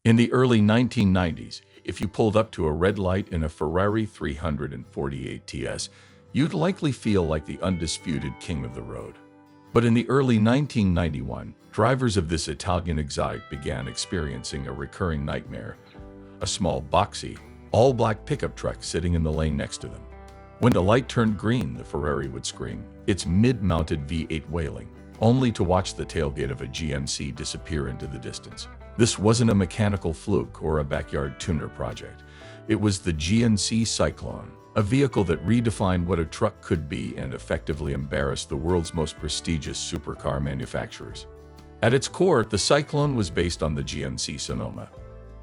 In the early 1990s, if you pulled up to a red light in a Ferrari 348 TS, you'd likely feel like the undisputed king of the road. But in the early 1991, drivers of this Italian exotic began experiencing a recurring nightmare: a small, boxy, all-black pickup truck sitting in the lane next to them. When the light turned green, the Ferrari would scream, its mid-mounted V8 wailing, only to watch the tailgate of a GMC disappear into the distance. This wasn't a mechanical fluke or a backyard tuner project. It was the GMC Syclone, a vehicle that redefined what a truck could be and effectively embarrassed the world's most prestigious supercar manufacturers. At its core, the Syclone was based on the GMC Sonoma,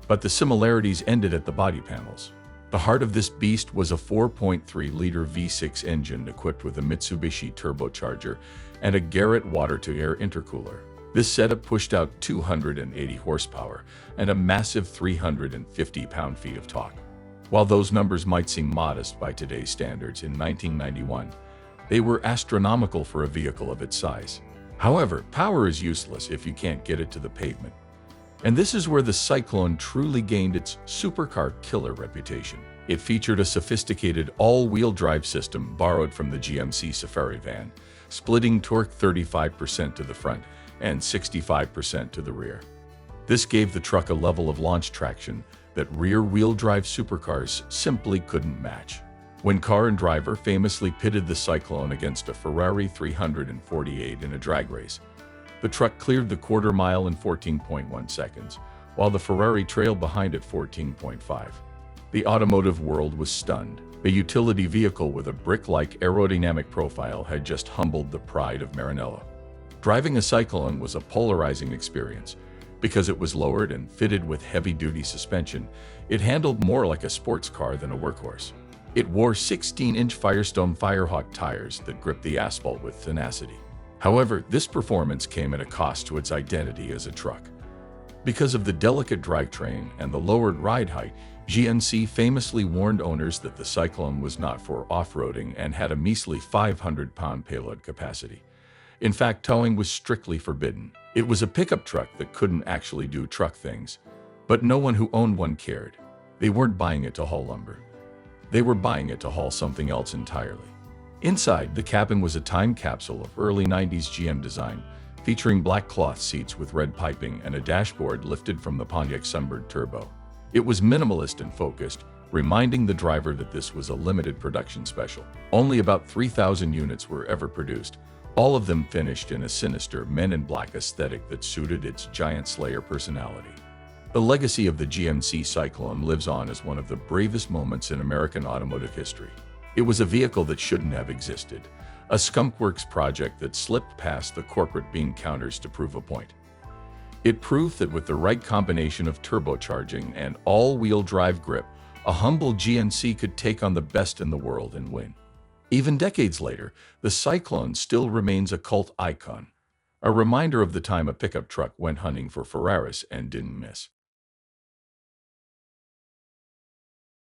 but the similarities ended at the body panels. The heart of this beast was a 4.3-liter V6 engine equipped with a Mitsubishi turbocharger and a Garrett water-to-air intercooler. This setup pushed out 280 horsepower and a massive 350 pound-feet of torque. While those numbers might seem modest by today's standards, in 1991, they were astronomical for a vehicle of its size. However, power is useless if you can't get it to the pavement. And this is where the Syclone truly gained its supercar killer reputation. It featured a sophisticated all-wheel drive system borrowed from the GMC Safari van, splitting torque 35% to the front and 65% to the rear. This gave the truck a level of launch traction that rear-wheel drive supercars simply couldn't match. When Car and Driver famously pitted the Syclone against a Ferrari 348 in a drag race, the truck cleared the quarter mile in 14.1 seconds, while the Ferrari trailed behind at 14.5. The automotive world was stunned. A utility vehicle with a brick-like aerodynamic profile had just humbled the pride of Maranello. Driving a Syclone was a polarizing experience. Because it was lowered and fitted with heavy-duty suspension, it handled more like a sports car than a workhorse. It wore 16-inch Firestone Firehawk tires that gripped the asphalt with tenacity. However, this performance came at a cost to its identity as a truck. Because of the delicate drivetrain and the lowered ride height, GMC famously warned owners that the Syclone was not for off-roading and had a measly 500-pound payload capacity. In fact, towing was strictly forbidden. It was a pickup truck that couldn't actually do truck things, but no one who owned one cared. They weren't buying it to haul lumber. They were buying it to haul something else entirely. Inside, the cabin was a time capsule of early 90s GM design, featuring black cloth seats with red piping and a dashboard lifted from the Pontiac Sunbird Turbo. It was minimalist and focused, reminding the driver that this was a limited production special. Only about 3,000 units were ever produced, all of them finished in a sinister Men in Black aesthetic that suited its giant slayer personality. The legacy of the GMC Syclone lives on as one of the bravest moments in American automotive history. It was a vehicle that shouldn't have existed, a skunkworks project that slipped past the corporate bean counters to prove a point. It proved that with the right combination of turbocharging and all-wheel drive grip, a humble GMC could take on the best in the world and win. Even decades later, the Syclone still remains a cult icon, a reminder of the time a pickup truck went hunting for Ferraris and didn't miss.